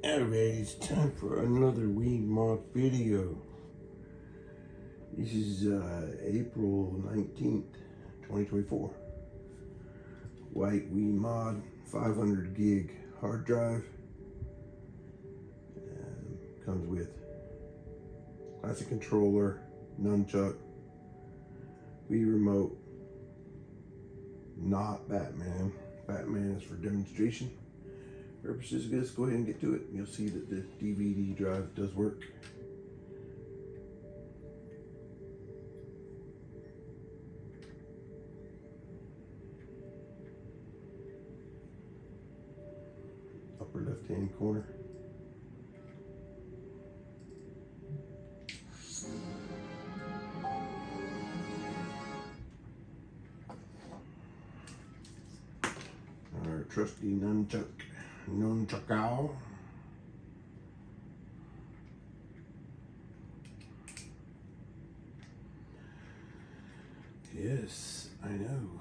Alright, it's time for another Wii mod video. This is April 19th, 2024. White Wii mod, 500 gig hard drive. Comes with classic controller, nunchuck, Wii remote, not Batman. Batman is for demonstration purposes. Let's go ahead and get to it. You'll see that the DVD drive does work. Upper left hand corner. Our trusty nunchuck-ow. Yes, I know.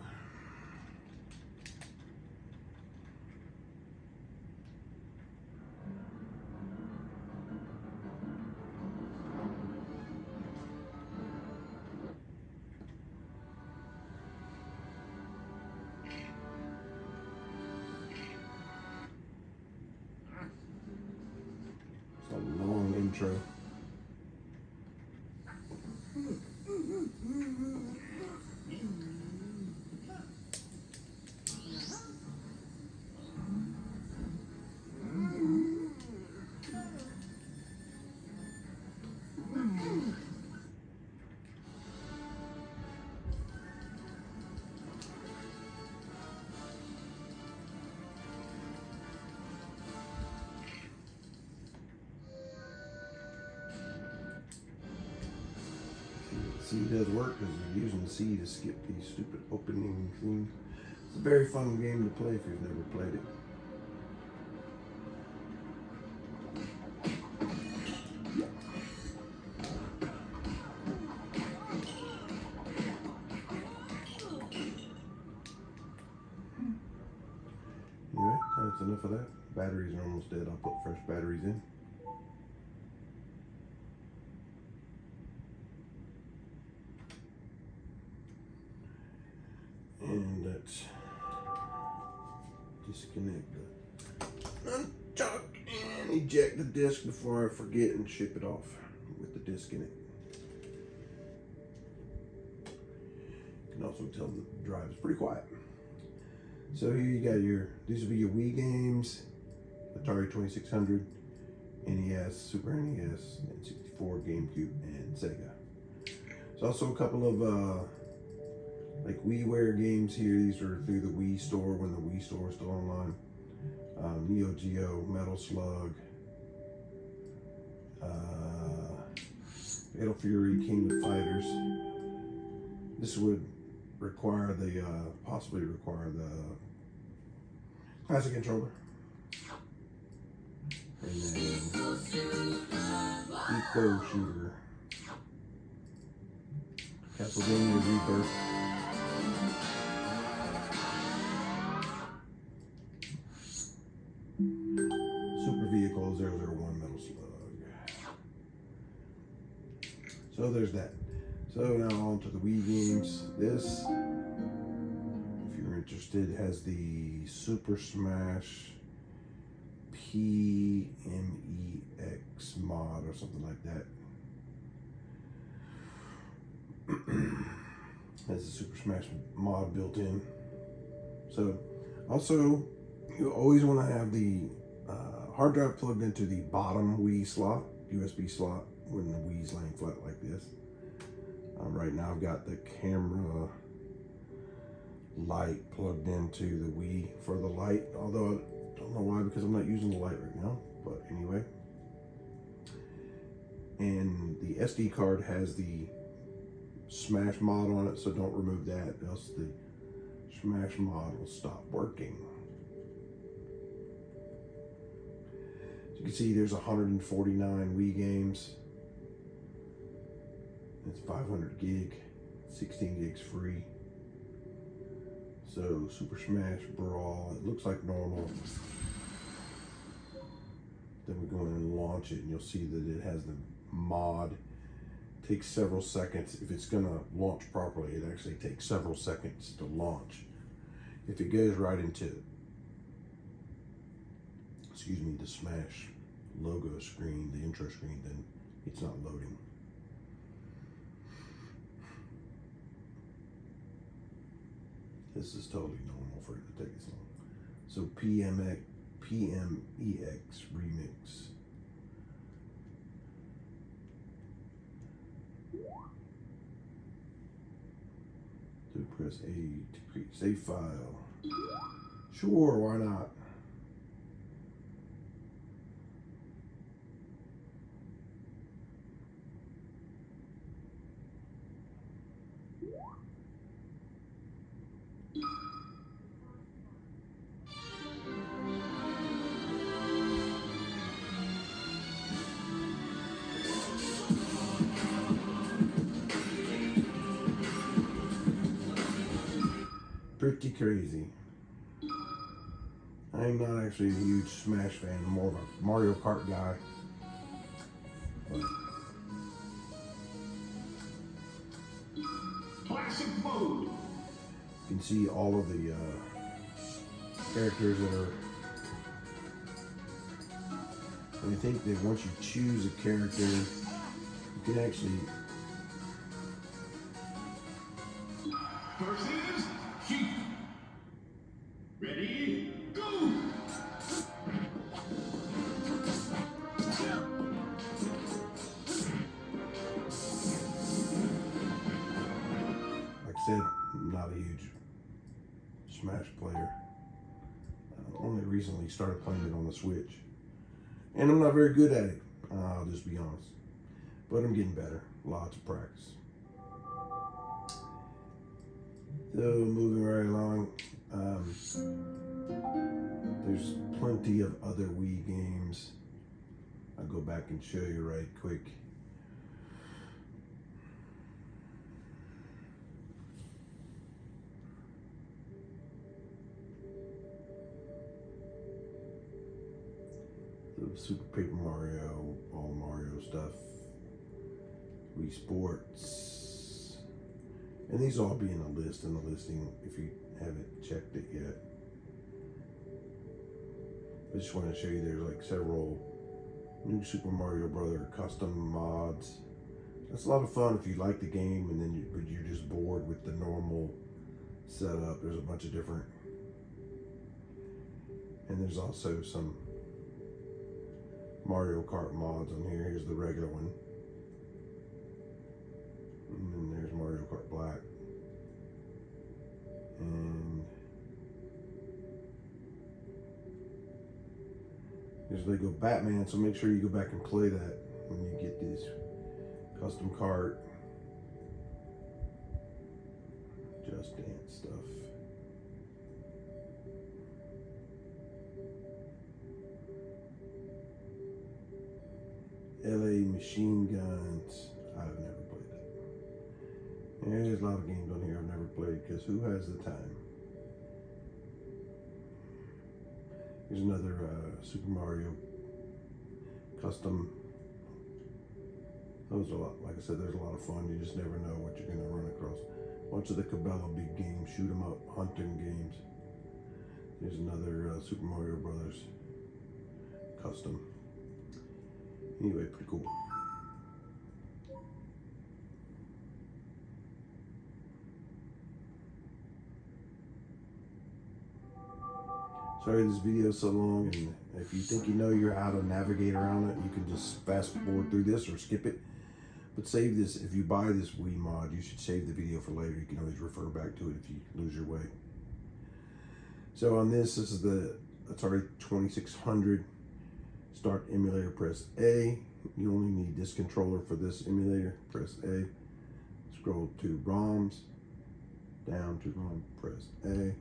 It's a long intro. C does work because you're using the C to skip these stupid opening things. It's a very fun game to play if you've never played it. Anyway, that's enough of that. Batteries are almost dead. I'll put fresh batteries in. And let's disconnect the nunchuck and eject the disc before I forget and ship it off with the disc in it. You can also tell the drive is pretty quiet. So here you got these will be your Wii games, Atari 2600, NES, Super NES, and 64, GameCube, and Sega. There's also a couple of like WiiWare games here. These are through the Wii Store when the Wii Store is still online. Neo Geo, Metal Slug, Fatal Fury, King of Fighters. This would require the possibly require the classic controller, and then Eco Shooter, Castlevania Rebirth, Super Vehicle 001 Metal Slug. So there's that. So now on to the Wii games. This, if you're interested, has the Super Smash PMEX mod or something like that. Has the Super Smash mod built in. So also, you always want to have the hard drive plugged into the bottom Wii slot, USB slot, when the Wii's laying flat like this. Right now I've got the camera light plugged into the Wii for the light, although I don't know why, because I'm not using the light right now, but anyway. And the SD card has the Smash mod on it, so don't remove that, else the Smash mod will stop working. As you can see, there's 149 Wii games. It's 500 gig, 16 gigs free. So Super Smash Brawl, it looks like normal. Then we go in and launch it, and you'll see that it has the mod. It takes several seconds. If it's gonna launch properly, it actually takes several seconds to launch. If it goes right into, excuse me, the Smash logo screen, the intro screen, then it's not loading. This is totally normal for it to take this long. So PMEX remix. So press A to create save file. Sure, why not? Pretty crazy. I'm not actually a huge Smash fan. I'm more of a Mario Kart guy. Classic mode. You can see all of the characters that are. And I think that once you choose a character, you can actually. Versus Sheep. Ready, go! Like I said, I'm not a huge Smash player. Only recently started playing it on the Switch. And I'm not very good at it, I'll just be honest. But I'm getting better. Lots of practice. So moving right along, there's plenty of other Wii games. I'll go back and show you right quick. The Super Paper Mario, all Mario stuff, Wii Sports, and these all be in the list, in the listing if you haven't checked it yet. I just want to show you there's like several new Super Mario Brother custom mods. That's a lot of fun if you like the game and then but you're just bored with the normal setup. There's a bunch of different, and there's also some Mario Kart mods on here. Here's the regular one. And then there's Mario Kart Black. And here's Lego Batman, so make sure you go back and play that when you get this custom cart. Just Dance stuff. LA Machine Guns. I've never played it. There's a lot of games on here I've never played because who has the time? Here's another Super Mario custom. Those are a lot. Like I said, there's a lot of fun. You just never know what you're going to run across. A bunch of the Cabela big games, shoot 'em up, hunting games. Here's another Super Mario Brothers custom. Anyway, pretty cool. Sorry this video is so long, and if you think you know how to navigate around it, you can just fast forward through this or skip it. But save this. If you buy this Wii mod, you should save the video for later. You can always refer back to it if you lose your way. So on this is the Atari 2600. Start emulator, press A. You only need this controller for this emulator. Press A. Scroll to ROMs. Down to ROM, press A.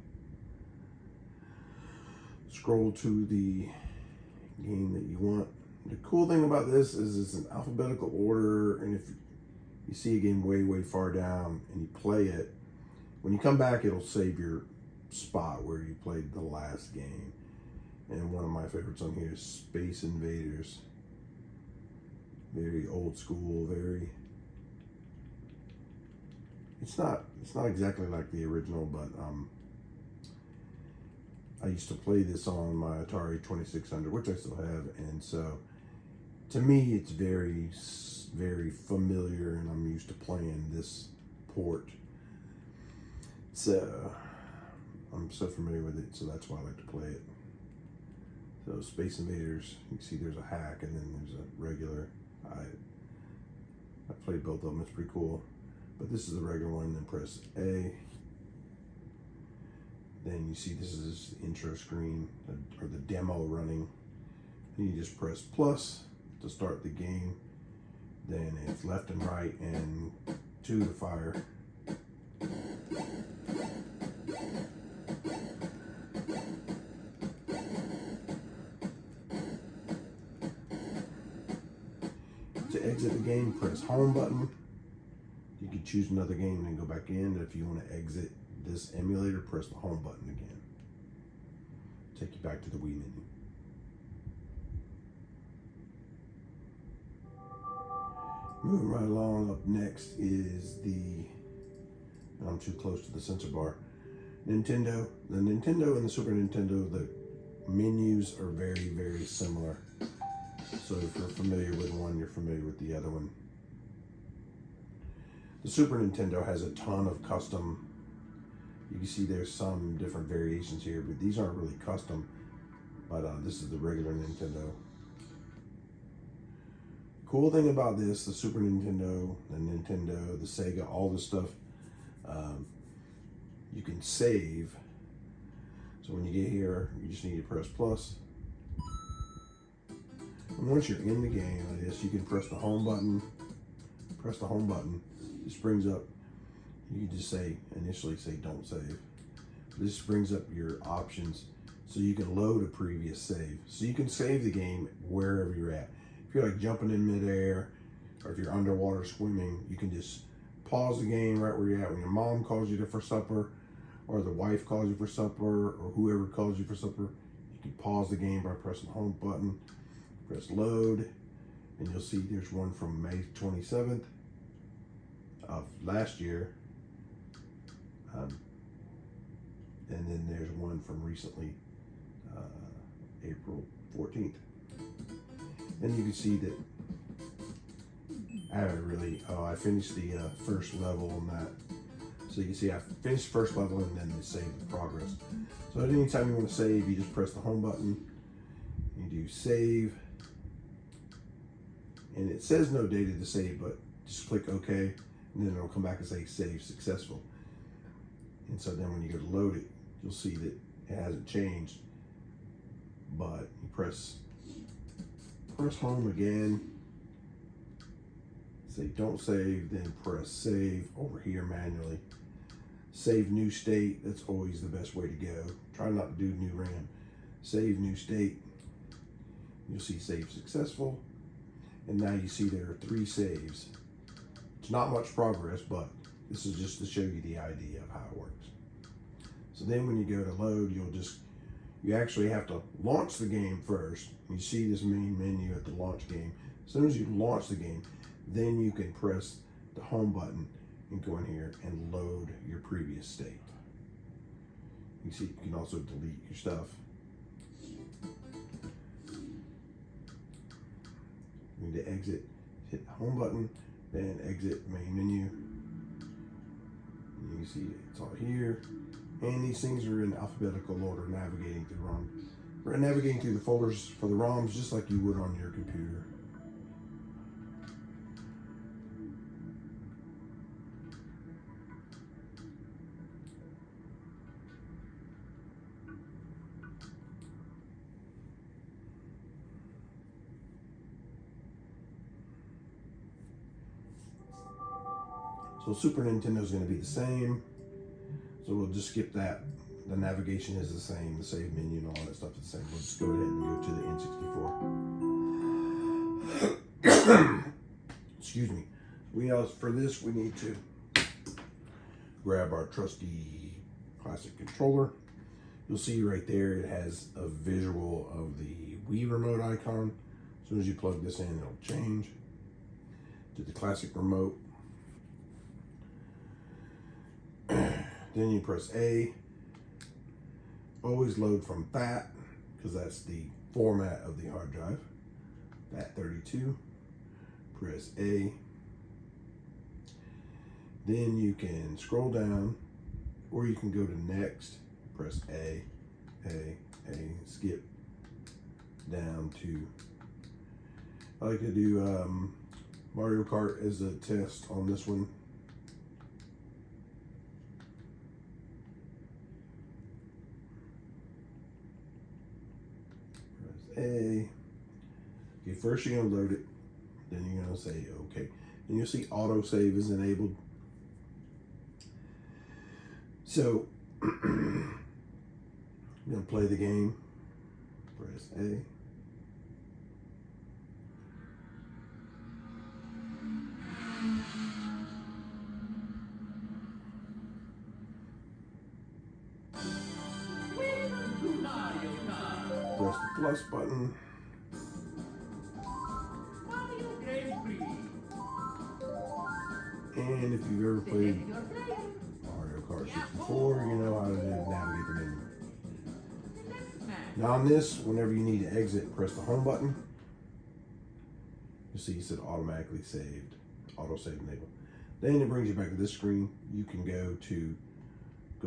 Scroll to the game that you want. The cool thing about this is it's an alphabetical order, and if you see a game way far down and you play it, when you come back it'll save your spot where you played the last game. And one of my favorites on here is Space Invaders. Very old school, very... It's not exactly like the original, but I used to play this on my Atari 2600, which I still have, and so to me it's very, very familiar, and I'm used to playing this port. So I'm so familiar with it, so that's why I like to play it. So Space Invaders, you can see there's a hack and then there's a regular. I played both of them, it's pretty cool. But this is the regular one, then press A. Then you see this is the intro screen, or the demo running. Then you just press plus to start the game. Then it's left and right and 2 to fire. To exit the game, press home button. You can choose another game and then go back in. If you want to exit this emulator, press the home button again. Take you back to the Wii menu. Moving right along, up next is I'm too close to the sensor bar. Nintendo. The Nintendo and the Super Nintendo, the menus are very, very similar. So if you're familiar with one, you're familiar with the other one. The Super Nintendo has a ton of custom. You can see there's some different variations here, but these aren't really custom. But this is the regular Nintendo. Cool thing about this, the Super Nintendo, the Nintendo, the Sega, all this stuff, you can save. So when you get here, you just need to press plus. And once you're in the game like this, you can press the home button. Press the home button. This brings up, you can just initially say don't save. This brings up your options so you can load a previous save. So you can save the game wherever you're at. If you're like jumping in midair, or if you're underwater swimming, you can just pause the game right where you're at. When your mom calls you for supper, or the wife calls you for supper, or whoever calls you for supper, you can pause the game by pressing the home button, press load, and you'll see there's one from May 27th of last year. And then there's one from recently, April 14th. And you can see that I haven't really, I finished the first level on that. So you can see I finished the first level and then it saved the progress. So at any time you want to save, you just press the home button, you do save, and it says no data to save, but just click OK, and then it'll come back and say save successful. And so then when you go to load it, you'll see that it hasn't changed, but you press home again, say don't save, then press save over here manually. Save new state, that's always the best way to go. Try not to do new RAM. Save new state, you'll see save successful, and now you see there are 3 saves. It's not much progress, but this is just to show you the idea of how it works. So then when you go to load, you actually have to launch the game first. You see this main menu at the launch game. As soon as you launch the game, then you can press the home button and go in here and load your previous state. You see, you can also delete your stuff. You need to exit, hit the home button, then exit main menu. You can see it's all here. And these things are in alphabetical order, navigating through ROM. We're navigating through the folders for the ROMs just like you would on your computer. So Super Nintendo is going to be the same. So we'll just skip that. The navigation is the same, the save menu and all that stuff is the same. We'll just go ahead and go to the N64. Excuse me. For this, we need to grab our trusty classic controller. You'll see right there it has a visual of the Wii remote icon. As soon as you plug this in, it'll change to the classic remote. Then you press A. Always load from FAT, because that's the format of the hard drive. FAT32. Press A. Then you can scroll down, or you can go to next. Press A, skip down to, I like to do Mario Kart as a test on this one. Press A. Okay, first you're gonna load it, then you're gonna say okay. And you'll see autosave is enabled. So you're gonna play the game. Press A. Press the plus button. And if you've ever played Mario Kart 64, you know how to navigate the menu. Now on this, whenever you need to exit, press the home button. You see it said automatically saved, auto save enabled. Then it brings you back to this screen. You can go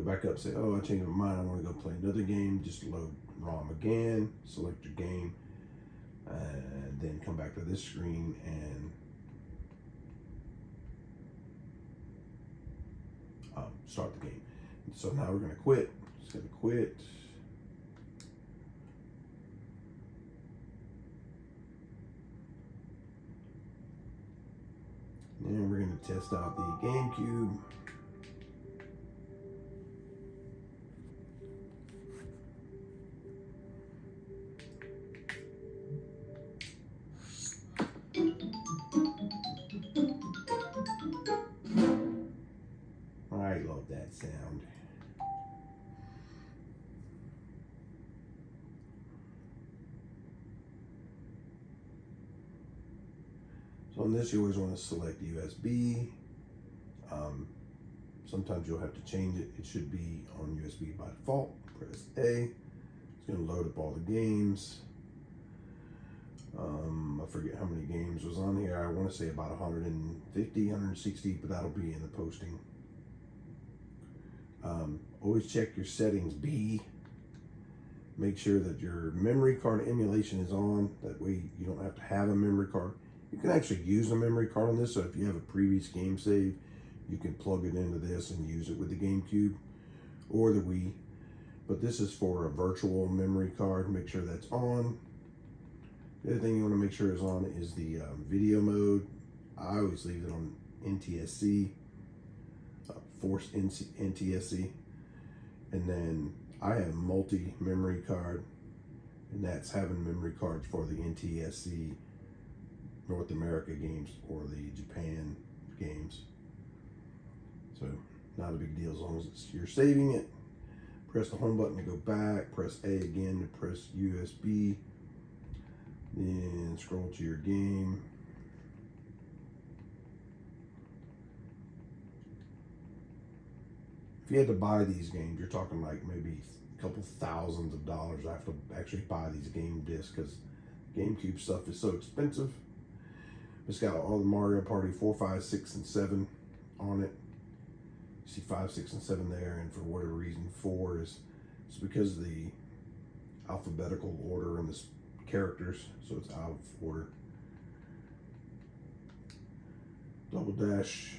back up, say, oh, I changed my mind, I want to go play another game. Just load ROM again, select your game, and then come back to this screen and start the game. So now we're going to quit. Just going to quit. And we're going to test out the GameCube. I love that sound. So on this, you always want to select USB. Sometimes you'll have to change it. It should be on USB by default. Press A. It's going to load up all the games. I forget how many games was on here. I want to say about 150, 160, but that'll be in the posting. Always check your settings B. Make sure that your memory card emulation is on. That way you don't have to have a memory card. You can actually use a memory card on this, so if you have a previous game save, you can plug it into this and use it with the GameCube or the Wii. But this is for a virtual memory card. Make sure that's on. The other thing you want to make sure is on is the video mode. I always leave it on NTSC, force NTSC. And then I have multi-memory card, and that's having memory cards for the NTSC North America games or the Japan games. So not a big deal as long as you're saving it. Press the home button to go back, press A again to press USB, then scroll to your game. If you had to buy these games, you're talking like maybe a couple thousands of dollars. I have to actually buy these game discs because GameCube stuff is so expensive. It's got all the Mario Party 4, 5, 6, and 7 on it. You see 5, 6, and 7 there, and for whatever reason 4 is it's because of the alphabetical order in the characters, so it's out of order. Double dash.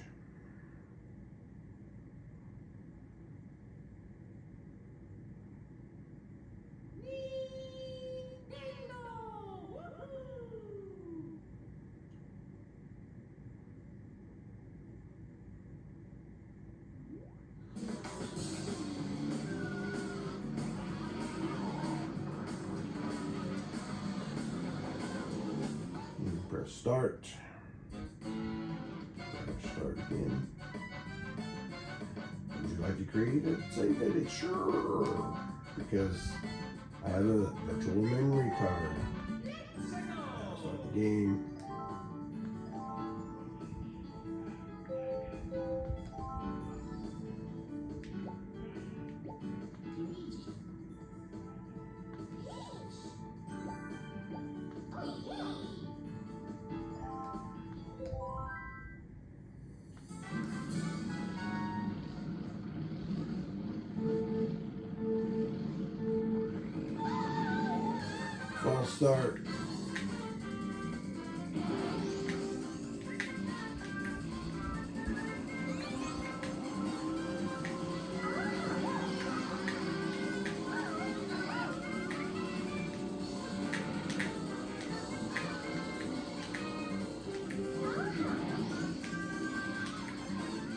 Press start. Press start again. Would you like to create it? Save it? Sure. because I have a virtual memory card. Now start the game. False start.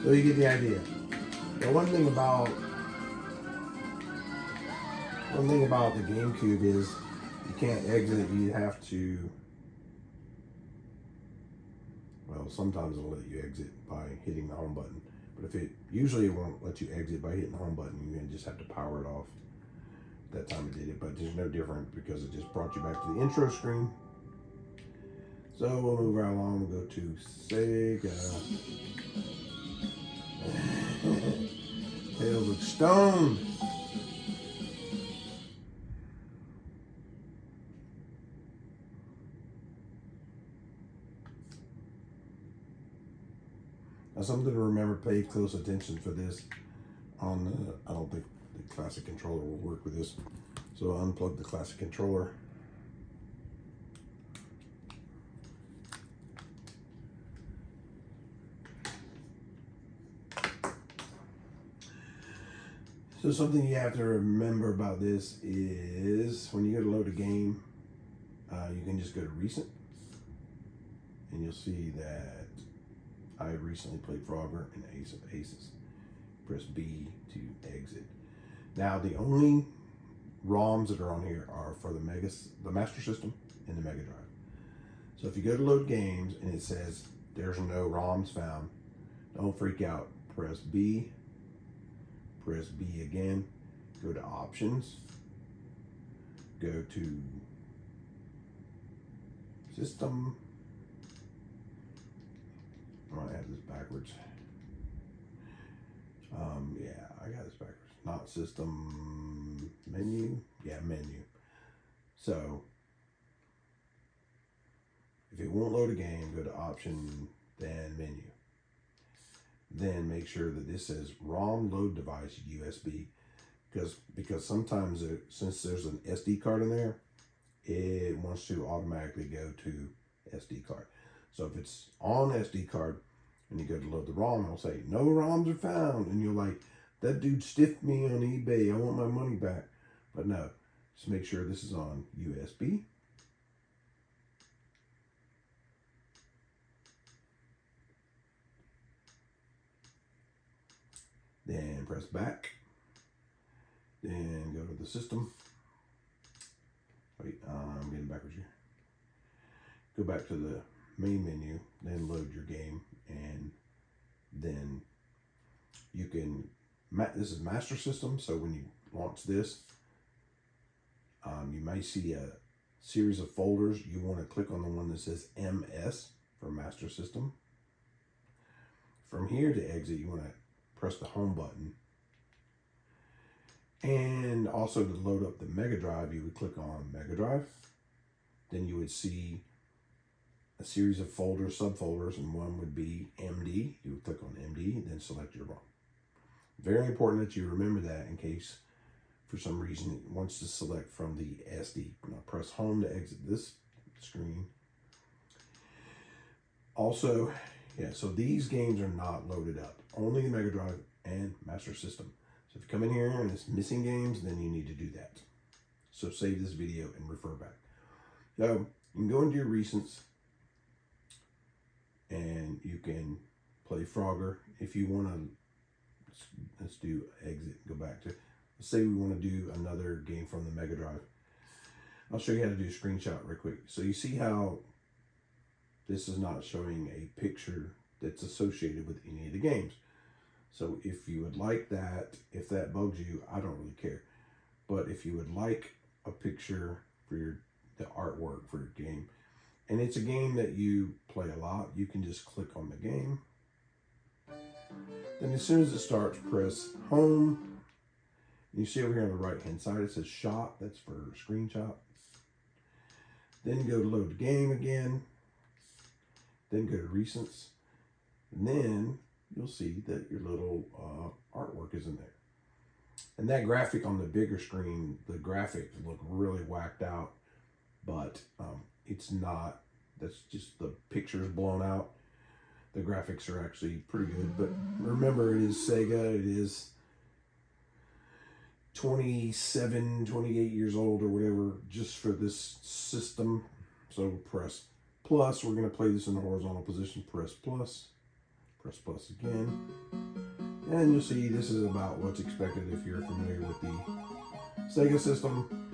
So you get the idea. The one thing about the GameCube is you can't exit. You have to. Well, sometimes it'll let you exit by hitting the home button, but usually it won't let you exit by hitting the home button. You just have to power it off. That time it did it, but it's no different because it just brought you back to the intro screen. So we'll move right along. We'll go to Sega. Tales of Stone. Now something to remember, pay close attention for this. I don't think the classic controller will work with this. So unplug the classic controller. So something you have to remember about this is when you go to load a game, you can just go to recent, and you'll see that I recently played Frogger and Ace of Aces. Press B to exit. Now the only ROMs that are on here are for the Master System and the Mega Drive. So if you go to load games and it says there's no ROMs found, don't freak out. Press B. Press B again, go to options, go to system. I might have this backwards. Yeah, I got this backwards. Not system, menu. Yeah, menu. So if it won't load a game, go to option, then menu. Then make sure that this says ROM load device USB, because sometimes since there's an SD card in there, it wants to automatically go to SD card. So if it's on SD card and you go to load the ROM, it'll say no ROMs are found, and you're like, that dude stiffed me on eBay, I want my money back. But no, just make sure this is on USB. Then press back. Then go to the system. Wait, I'm getting backwards here. Go back to the main menu, then load your game, and then you can, this is Master System, so when you launch this, you may see a series of folders. You want to click on the one that says MS for Master System. From here to exit, you want to press the home button. And also to load up the Mega Drive, you would click on Mega Drive. Then you would see a series of folders, subfolders, and one would be MD. You would click on MD, then select your ROM. Very important that you remember that in case for some reason it wants to select from the SD. Now press home to exit this screen. Also, yeah, so these games are not loaded up. Only the Mega Drive and Master System. So if you come in here and it's missing games, then you need to do that. So save this video and refer back. So you can go into your recents and you can play Frogger. If you want to, let's do exit, go back to, let's say we want to do another game from the Mega Drive. I'll show you how to do a screenshot real quick. So you see how this is not showing a picture that's associated with any of the games. So if you would like that, if that bugs you, I don't really care. But if you would like a picture for the artwork for your game, and it's a game that you play a lot, you can just click on the game. Then as soon as it starts, press home. You see over here on the right hand side, it says shot. That's for screenshot. Then go to load the game again. Then go to recents. And then you'll see that your little artwork is in there. And that graphic on the bigger screen, the graphics look really whacked out, but it's not. That's just the pictures blown out. The graphics are actually pretty good, but remember, it is Sega. It is 27, 28 years old or whatever, just for this system. So press plus. We're going to play this in the horizontal position. Press plus. Press plus again. And you'll see this is about what's expected if you're familiar with the Sega system.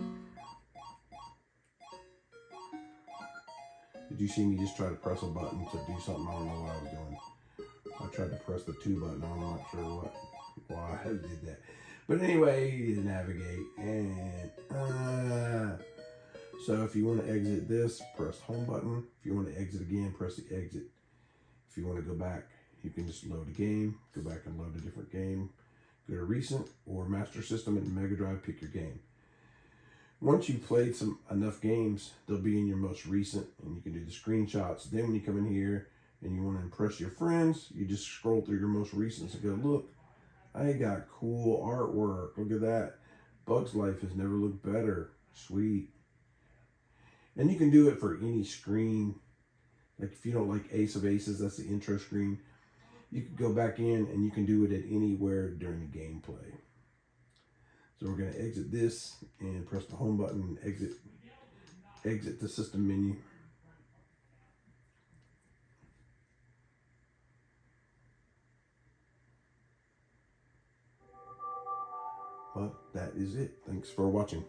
Did you see me just try to press a button to do something? I don't know what I was doing. I tried to press the 2 button. I'm not sure why I did that. But anyway, you navigate. And so if you want to exit this, press home button. If you want to exit again, press the exit. If you want to go back, you can just load a game. Go back and load a different game. Go to recent or master system and Mega Drive, pick your game. Once you've played enough games, they'll be in your most recent, and you can do the screenshots. Then when you come in here and you want to impress your friends, you just scroll through your most recents and go, look, I got cool artwork. Look at that. Bug's Life has never looked better. Sweet. And you can do it for any screen. Like if you don't like Ace of Aces, that's the intro screen. You can go back in and you can do it at anywhere during the gameplay. So we're going to exit this and press the home button and exit the system menu. But that is it. Thanks for watching.